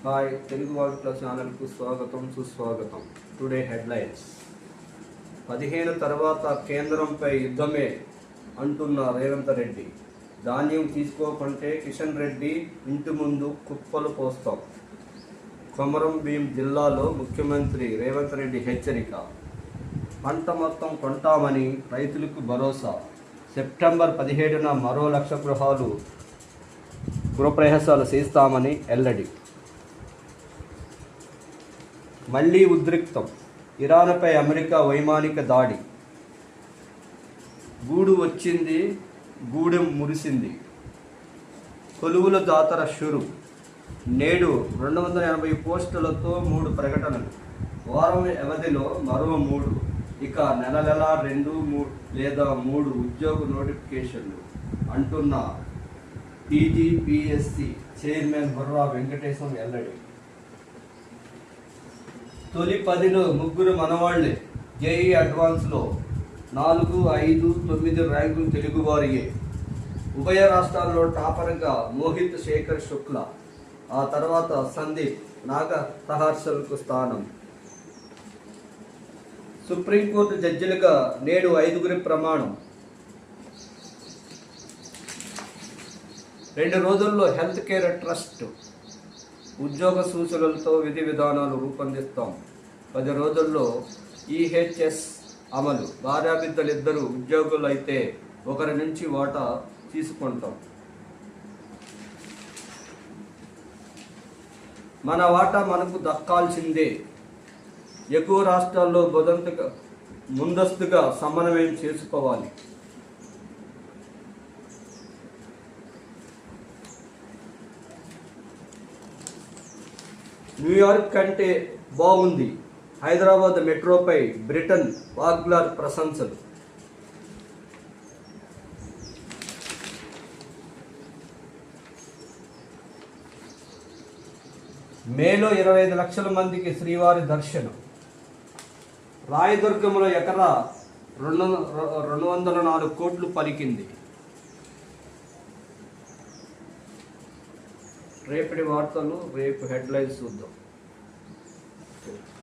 Hi, Telugu ward plus ఛానల్కు స్వాగతం సుస్వాగతం. Today headlines. 15 తర్వాత కేంద్రంపై యుద్ధమే అంటున్న రేవంత్ రెడ్డి. ధాన్యం తీసుకోకుంటే కిషన్ రెడ్డి ఇంటి ముందు కుప్పలు పోస్తాం. కొమరం భీం జిల్లాలో ముఖ్యమంత్రి రేవంత్ రెడ్డి హెచ్చరిక. పంట మొత్తం కొంటామని రైతులకు భరోసా. సెప్టెంబర్ 17న మరో 1,00,000 గృహప్రవేశాలు చేస్తామని వెల్లడి. మళ్లీ ఉద్రిక్తం. ఇరాన్పై అమెరికా వైమానిక దాడి. గూడు వచ్చింది, గూడెం మురిసింది. కొలువుల జాతర షురు. నేడు 280 పోస్టులతో 3 ప్రకటనలు. వారం వ్యవధిలో మరో 3. ఇక నెల 2, 3 లేదా 3 ఉద్యోగ నోటిఫికేషన్లు అంటున్న టీజీపీఎస్సీ చైర్మన్ బుర్రా వెంకటేశం వెల్లడి. తొలి 10లో 3 మనవాళ్లే. జేఈ అడ్వాన్స్లో 4, 5, 9 ర్యాంకులు తెలుగువారియే. ఉభయ రాష్ట్రాల్లో టాపర్గా మోహిత్ శేఖర్ శుక్లా, ఆ తర్వాత సందీప్ నాగతహర్షల్కు స్థానం. సుప్రీంకోర్టు జడ్జిలుగా నేడు 5 ప్రమాణం. 2 రోజుల్లో హెల్త్ కేర్ ట్రస్ట్ ఉద్యోగ సూచనలతో విధి విధానాలు రూపొందిస్తాం. 10 రోజుల్లో ఈహెచ్ఎస్ అమలు. భార్యాబిడ్డలిద్దరూ ఉద్యోగులు అయితే ఒకరి నుంచి వాటా తీసుకుంటాం. మన వాటా మనకు దక్కాల్సిందే. ఎగువ రాష్ట్రాల్లో ముందస్తుగా సమన్వయం చేసుకోవాలి. న్యూయార్క్ కంటే బాగుంది. హైదరాబాద్ మెట్రోపై బ్రిటన్ వాగ్లార్ ప్రశంసలు. మేలో 25 లక్షల మందికి శ్రీవారి దర్శనం. రాయదుర్గంలో ఎకరా 204 కోట్లు పలికింది. రేపటి వార్తలు రేపు హెడ్లైన్స్ చూద్దాం.